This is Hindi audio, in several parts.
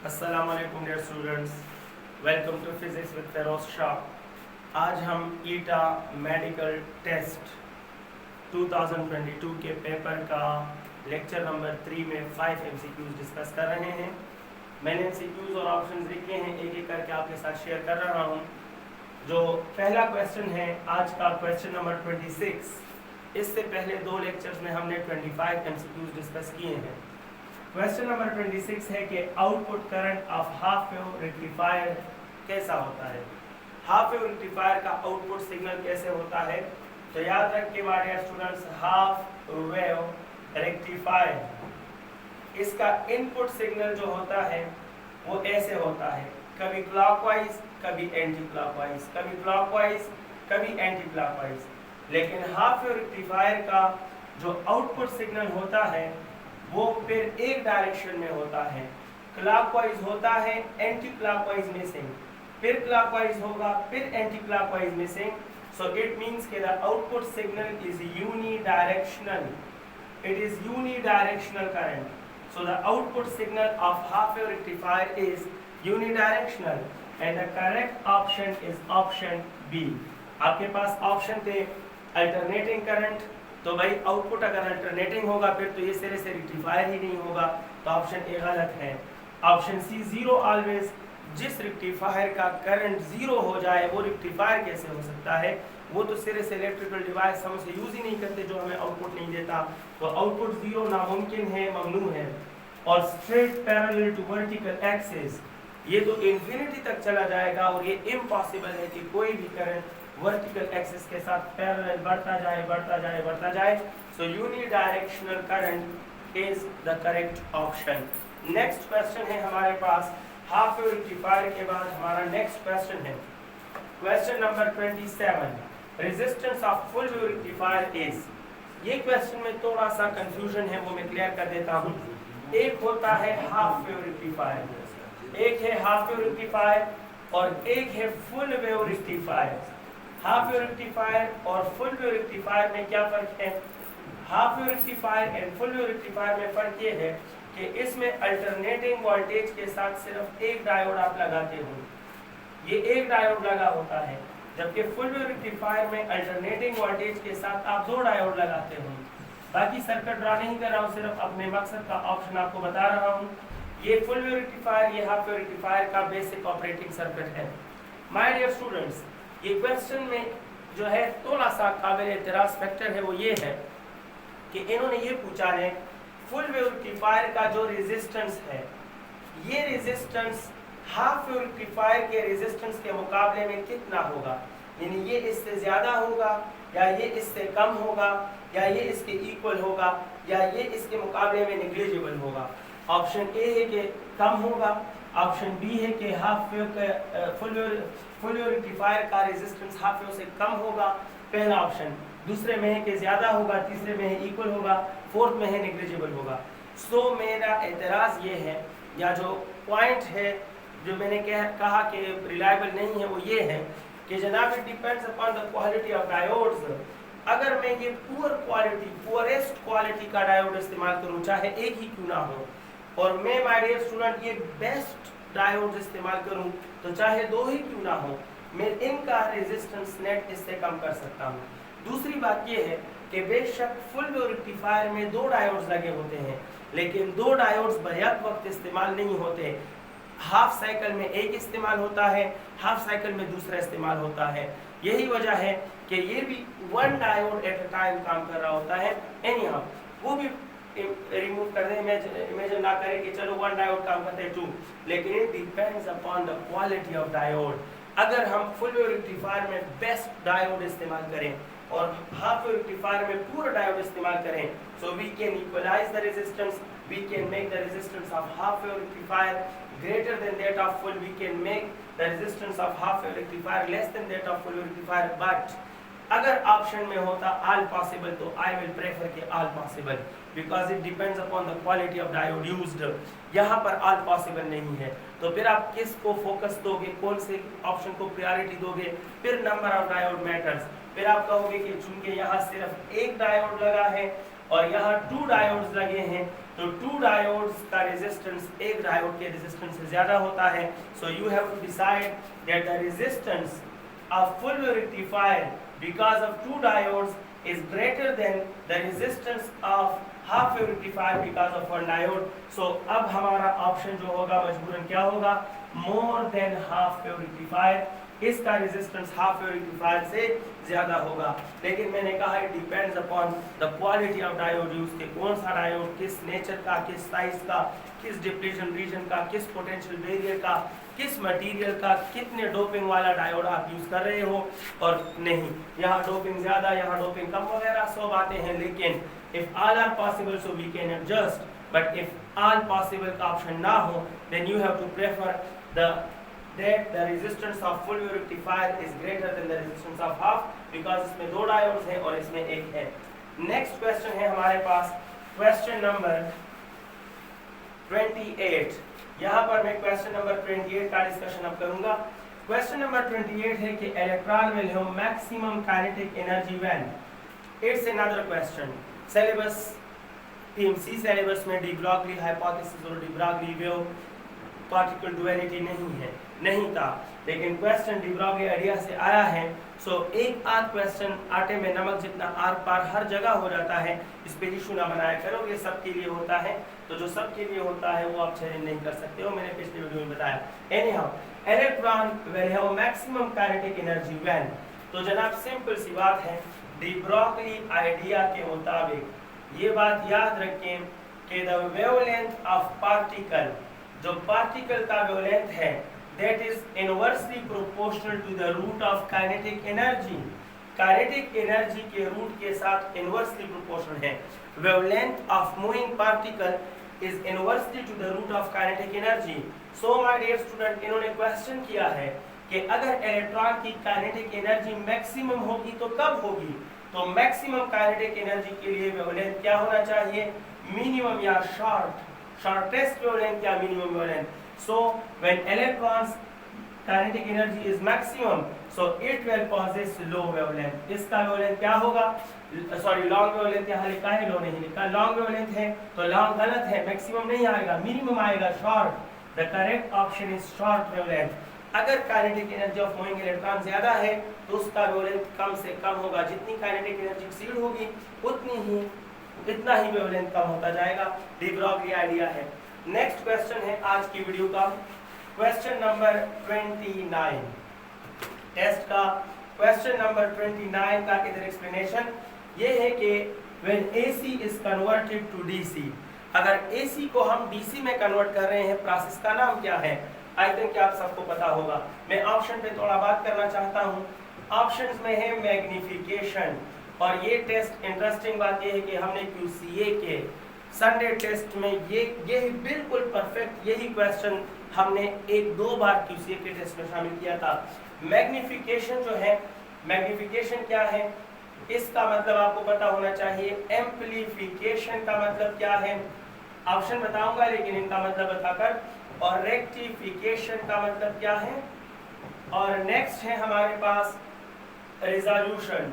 अस्सलाम वालेकुम dear students, welcome to physics with Feroz Shah. आज हम ईटा मेडिकल टेस्ट 2022 के पेपर का लेक्चर नंबर 3 में 5 MCQs डिस्कस कर रहे हैं। मैंने MCQs और ऑप्शंस लिखे हैं, एक एक करके आपके साथ शेयर कर रहा हूं। जो पहला क्वेश्चन है आज का क्वेश्चन नंबर 26। इससे पहले दो लेक्चर्स में हमने 25 MCQs डिस्कस किए हैं। क्वेश्चन नंबर 26 है कि output current of half wave rectifier कैसा होता है। हाफ वेव रेक्टिफायर का आउटपुट सिग्नल कैसे होता है, तो याद रख के my students, half wave rectifier इसका इनपुट सिग्नल जो होता है वो ऐसे होता है, कभी क्लॉकवाइज कभी एंटी क्लॉकवाइज, कभी क्लॉकवाइज कभी एंटी क्लॉकवाइज। लेकिन हाफ वेव रेक्टिफायर का जो आउटपुट सिग्नल होता है वो फिर एक डायरेक्शन में होता है, क्लॉकवाइज होता है, एंटी क्लॉकवाइज मिसिंग, फिर क्लॉकवाइज होगा, फिर anti clockwise missing. So it means कि the output signal is unidirectional, it is unidirectional current. So the output signal of half wave rectifier is unidirectional and the correct option is option B. आपके पास ऑप्शन थे अल्टरनेटिंग करंट, तो भाई आउटपुट अगर अल्टरनेटिंग होगा फिर तो ये सिरे से रेक्टिफायर ही नहीं होगा, तो ऑप्शन ए गलत है। ऑप्शन सी जीरो ऑलवेज, जिस रेक्टिफायर का करंट जीरो हो जाए वो रेक्टिफायर कैसे हो सकता है, वो तो सिरे से इलेक्ट्रिकल डिवाइस हम उसे यूज ही नहीं करते जो हमें आउटपुट नहीं देता, तो आउटपुट जीरो नामुमकिन है, ममनू है। और straight parallel to vertical axis, ये तो इंफिनिटी तक चला जाएगा और ये इम्पॉसिबल है कि कोई भी करंट वर्टिकल एक्सिस के साथ पैरेलल बढ़ता जाए बढ़ता जाए बढ़ता जाए। So unidirectional current is the correct option. Next question है हमारे पास, हाफ वेव रेक्टिफायर के बाद हमारा नेक्स्ट क्वेश्चन है question number 27, resistance of full wave rectifier is. ये क्वेश्चन में थोड़ा सा कंफ्यूजन है, वो मैं क्लियर कर देता हूँ। एक होता है हाफ वेव रेक्टिफायर, एक है हाफ वेव रेक्टिफायर और एक है full wave rectifier. Half wave rectifier और फुल वेव रेक्टिफायर में क्या फर्क है? Half wave rectifier and full wave rectifier में फर्क ये है कि इसमें अल्टरनेटिंग वोल्टेज के साथ सिर्फ एक डायोड आप लगाते हो, ये एक डायोड लगा होता है, जबकि फुल वेव रेक्टिफायर में अल्टरनेटिंग वोल्टेज के साथ आप दो डायोड लगाते हो। बाकी सर्किट ड्रा नहीं कर रहा हूँ, सिर्फ अपने मकसद का ऑप्शन आपको बता रहा हूँ। ये फुल वेव रेक्टिफायर, ये हाफ वेव रेक्टिफायर का बेसिक ऑपरेटिंग सर्किट है। माय डियर स्टूडेंट्स, ये क्वेश्चन में जो है थोड़ा सा काबिल एतराज फैक्टर है, वो ये है कि इन्होंने ये पूछा है फुल वेव रेक्टिफायर का जो रेजिस्टेंस है, ये रेजिस्टेंस हाफ वेव रेक्टिफायर के रेजिस्टेंस के मुकाबले में कितना होगा, यानी ये इससे ज्यादा होगा या ये इससे कम होगा या ये इसके इक्वल होगा या ये इसके मुकाबले में नेग्लिजिबल होगा। ऑप्शन ए है कि कम होगा, ऑप्शन बी है कि हाफ वेव का फुल वेव रेक्टिफायर का रेजिस्टेंस हाफ वेव से कम होगा, पहला ऑप्शन। दूसरे में है कि ज्यादा होगा, तीसरे में है इक्वल होगा, फोर्थ में है नेग्लिजिबल होगा। सो मेरा एतराज ये है या जो पॉइंट है जो मैंने कहा कि रिलायबल नहीं है, वो ये है कि जनाब it depends upon the quality of diodes. अगर मैं ये पुअर क्वालिटी, पुअरेस्ट क्वालिटी का डायोड इस्तेमाल करूँ, चाहे एक ही क्यों ना हो, और मैं माय डियर स्टूडेंट ये बेस्ट डायोड इस्तेमाल करूं तो चाहे दो ही क्यों ना हो, मैं इनका रेजिस्टेंस नेट इससे कम कर सकता हूं। दूसरी बात ये है कि बेशक फुल वेव रेक्टिफायर में दो डायोड्स लगे होते हैं, लेकिन दो डायोड्स बयाक वक्त इस्तेमाल नहीं होते। हाफ साइकिल में एक इस्तेमाल होता है, हाफ साइकिल में दूसरा इस्तेमाल होता है। यही वजह है कि ये भी one diode at a time काम कर रहा होता है। एनीहाउ वो भी रिमूव कर दें, इमेजिन ना करें कि चलो वन डायोड काम करते हैं टू, लेकिन it depends upon the quality of diode. अगर हम फुल वेव रेक्टिफायर में बेस्ट डायोड इस्तेमाल करें और हाफ वेव रेक्टिफायर में पूरा डायोड इस्तेमाल करें, so we can equalise the resistance, we can make the resistance of half wave rectifier greater than that of full, we can make the resistance of half wave rectifier less than that of full wave rectifier। but अगर ऑप्शन में होता all possible तो I will prefer कि all possible, because it depends upon the quality of diode used। यहाँ पर all possible नहीं है, तो फिर आप किस को फोकस दोगे, कौन से ऑप्शन को प्रायोरिटी दोगे? फिर नंबर ऑफ डायोड मैटर्स। फिर आप कहोगे कि चूंकि यहाँ सिर्फ एक डायोड लगा है और यहाँ 2 डायोड्स लगे हैं, तो 2 डायोड्स का रेजिस्टेंस एक डायोड के रेजिस्टेंस से ज्यादा होता है। So you have to decide that the resistance of full wave rectifier because of 2 diodes is greater than the resistance of half wave rectifier because of one diode. So अब हमारा ऑप्शन जो होगा मजबूरन क्या होगा, more than half wave rectifier, इसका रेजिस्टेंस हाफ वेव रेक्टिफायर से ज्यादा होगा। लेकिन मैंने कहा it depends upon the quality of diode use के, कौन सा डायोड किस नेचर का, किस साइज का, किस डिप्लीशन रीजन का, किस पोटेंशियल बैरियर का, किस मटेरियल का, कितने डोपिंग वाला डायोड आप यूज कर रहे हो और नहीं, यहाँ डोपिंग ज्यादा, यहाँ डोपिंग कम वगैरह सब बातें हैं। लेकिन if all are possible so we can adjust, but if all possible का ऑप्शन ना हो then you have to prefer that the resistance of full wave rectifier is greater than the resistance of half because इसमें 2 डायोड्स हैं और इसमें एक है। नेक्स्ट क्वेश्चन है हमारे पास क्वेश्चन नंबर 28। यहाँ पर मैं क्वेश्चन नंबर 28 का डिस्कशन अब करूंगा। क्वेश्चन नंबर 28 है कि electron will have maximum kinetic energy when, it's another question. Syllabus PMC syllabus में डी ब्रॉगली हाइपोथेसिस और de Broglie wave particle duality नहीं था, लेकिन क्वेश्चन डी ब्रॉगली आइडिया से आया है। सो एक आध क्वेश्चन आटे में नमक जितना आर पार हर जगह हो जाता है, इस पे इशू ना बनाया करो, ये सबके लिए होता है, तो जो सबके लिए होता है वो आप चैलेंज नहीं कर सकते हो, मैंने पिछले वीडियो में बताया। Anyhow electron will have maximum kinetic energy when, तो जनाब सिंपल सी बात है, डी ब्रॉगली आइडिया के मुताबिक ये बात याद रखें कि द वेवलेंथ ऑफ पार्टिकल, जो पार्टिकल का वेवलेंथ है that is inversely proportional to the root of kinetic energy, kinetic energy के रूट के साथ inversely proportional है। wavelength of moving particle is inversely to the root of kinetic energy. So my dear student, इन्होंने क्वेश्चन किया है कि अगर इलेक्ट्रॉन की काइनेटिक एनर्जी मैक्सिमम होगी तो कब होगी, तो मैक्सिमम काइनेटिक एनर्जी के लिए वेवलेंथ क्या होना चाहिए, मिनिमम या शॉर्टेस्ट वेवलेंथ या minimum wavelength. So when electrons kinetic energy is maximum, so it will possess low wavelength. इसका wavelength क्या होगा, सॉरी लॉन्ग वेवलेंथ यहाँ लिखा है, लो नहीं लिखा, लॉन्ग वेवलेंथ है तो लॉन्ग गलत है, मैक्सिमम नहीं आएगा, मिनिमम आएगा, short. The correct option is short wavelength. अगर kinetic energy of moving electron ज्यादा है तो उसका वेवलेंथ कम से कम होगा, जितनी काइनेटिक एनर्जी एक्सीड होगी इतना ही वेवलेंथ कम होता जाएगा। डी ब्रॉगली आइडिया है। नेक्स्ट क्वेश्चन है आज की वीडियो का क्वेश्चन नंबर 29, टेस्ट का क्वेश्चन नंबर 29 का इधर एक्सप्लेनेशन ये है कि when AC is converted to DC, अगर AC को हम DC में कन्वर्ट कर रहे हैं, प्रोसेस का नाम क्या है, आई थिंक आप सबको पता होगा। मैं ऑप्शन पे थोड़ा बात करना चाहता हूँ। ऑप्शंस में है मैग्निफिकेशन, और ये टेस्ट इंटरेस्टिंग बात ये है कि हमने QCA के संडे टेस्ट में ये बिल्कुल परफेक्ट यही क्वेश्चन हमने 1-2 बार QCA के टेस्ट में शामिल किया था। मैग्निफिकेशन जो है, मैग्निफिकेशन क्या है, इसका मतलब आपको पता होना चाहिए। एम्प्लीफिकेशन का मतलब क्या है, ऑप्शन बताऊंगा लेकिन इनका मतलब बताकर, और रेक्टिफिकेशन का मतलब क्या है, और नेक्स्ट है हमारे पास रिजोल्यूशन।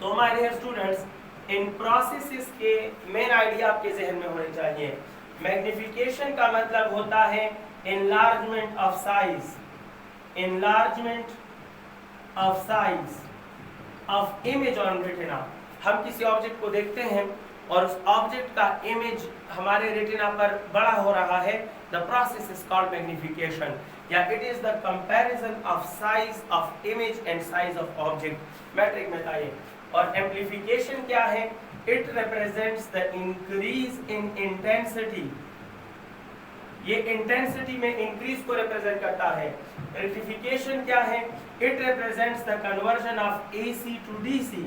तो माय डियर स्टूडेंट्स, इन प्रोसेसेस के मेन आइडिया आपके जहन में होने चाहिए। मैग्निफिकेशन का मतलब होता है enlargement of size, enlargement of size of image on retina। हम किसी ऑब्जेक्ट को देखते हैं और उस ऑब्जेक्ट का इमेज हमारे रेटिना पर बड़ा हो रहा है, the process is called magnification, या it is the comparison of size of image and size of object. Matric में था ये। और एम्प्लीफिकेशन क्या है, it represents the increase in intensity, ये इंटेंसिटी में इंक्रीज को रिप्रेजेंट करता है। रेक्टिफिकेशन क्या है, it represents the conversion of AC to DC,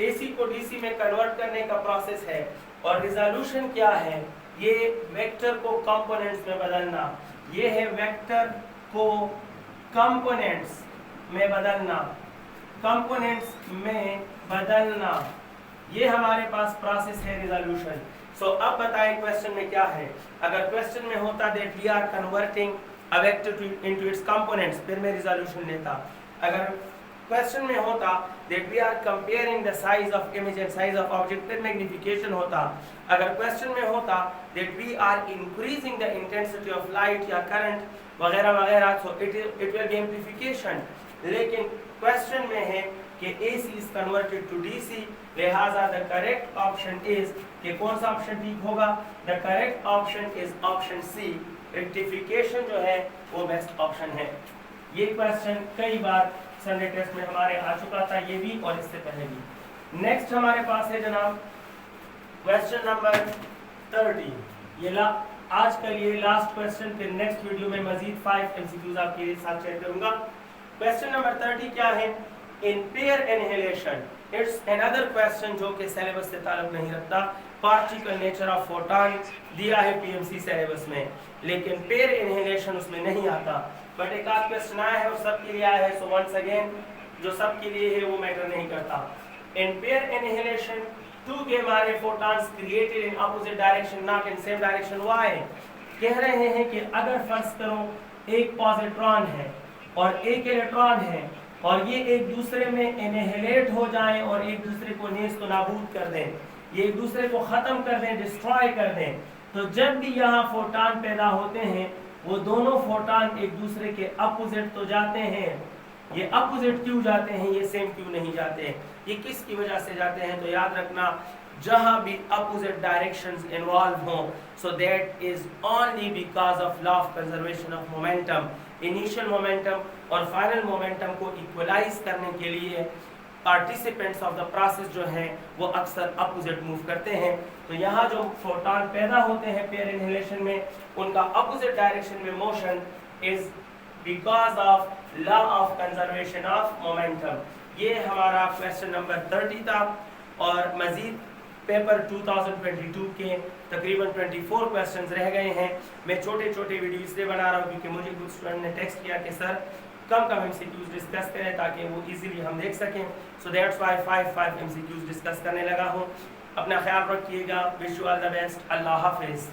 AC को DC में कन्वर्ट करने का प्रोसेस है। और रिजोल्यूशन क्या है, ये वेक्टर को कंपोनेंट्स में बदलना, ये है वेक्टर को कंपोनेंट्स में बदलना, कंपोनेंट्स में बदलना, ये हमारे पास प्रोसेस है रिजोल्यूशन। सो अब बताएं क्वेश्चन में क्या है। अगर क्वेश्चन में होता that we are converting a vector into its components, फिर मैं रिजोल्यूशन लेता। अगर क्वेश्चन में होता that we are comparing the size of image and size of object, फिर magnification होता. अगर question में होता that we are increasing the intensity of light या current वगैरह वगैरह, so it will be amplification. लेकिन question में है कि AC is converted to DC, लिहाजा the correct option is कि कौन सा ऑप्शन ठीक होगा? The correct option is option C. Rectification जो है वो बेस्ट ऑप्शन है. ये क्वेश्चन कई बार संडे टेस्ट में हमारे आ चुका था, ये भी और इससे पहले भी. नेक्स्ट हमारे पास है जनाब क्वेश्चन नंबर 30. ये आज का ये लास्ट क्वेश्चन, फिर नेक्स्ट वीडियो में मजीद 5 MCQs आपके साथ शेयर करूंगा. क्वेश्चन नंबर 30 क्या है? इन pair inhalation, it's another question जो कि सिलेबस से ताल्लुक नहीं रखता. पार्टिकल नेचर ऑफ फोटॉन दिया है PMC सिलेबस में, लेकिन पेयर इनहेलेशन उसमें नहीं आता. बट एक आध क्वेश्चन आया है और सबके लिए आया है, सो वंस अगेन जो सबके लिए है वो मैटर नहीं करता. In pair annihilation two gamma are photons created in opposite direction not in same direction. Why? कह रहे हैं कि अगर फर्ज करो एक पॉजिट्रॉन है और एक इलेक्ट्रॉन है और ये एक दूसरे में इनहेलेट हो जाएं और एक दूसरे को नेस्त नाबूद कर दें, ये एक दूसरे को ख़त्म कर दें, डिस्ट्रॉय कर दें, तो जब भी यहाँ फोटॉन पैदा होते हैं वो दोनों फोटॉन एक दूसरे के अपोजिट तो जाते हैं. ये अपोजिट क्यों जाते हैं? ये सेम क्यों नहीं जाते हैं? ये किसकी वजह से जाते हैं? तो याद रखना, जहाँ भी अपोजिट डायरेक्शंस इन्वॉल्व हों, so that is only because of law of conservation of momentum. Initial momentum और फाइनल मोमेंटम को इक्वलाइज करने के लिए पार्टिसिपेंट्स ऑफ द प्रोसेस जो हैं वो अक्सर अपोजिट मूव करते हैं. तो यहाँ जो फोटॉन पैदा होते हैं पेयर इनहेलेशन में, उनका अपोजिट डायरेक्शन में motion is because of law of conservation of momentum. ये हमारा क्वेश्चन नंबर 30 था. और मजीद पेपर 2022 के तकरीबन 24 क्वेश्चंस रह गए हैं. मैं छोटे छोटे वीडियो इसलिए बना रहा हूँ क्योंकि मुझे कुछ स्टूडेंट ने टेक्स्ट किया कि सर कम MCQs डिस्कस करें ताकि वो इजीली हम देख सकें. So that's why 5 MCQs discuss करने लगा हूँ. अपना ख्याल रखिएगा. Wish you all the best. अल्लाह हाफिज़.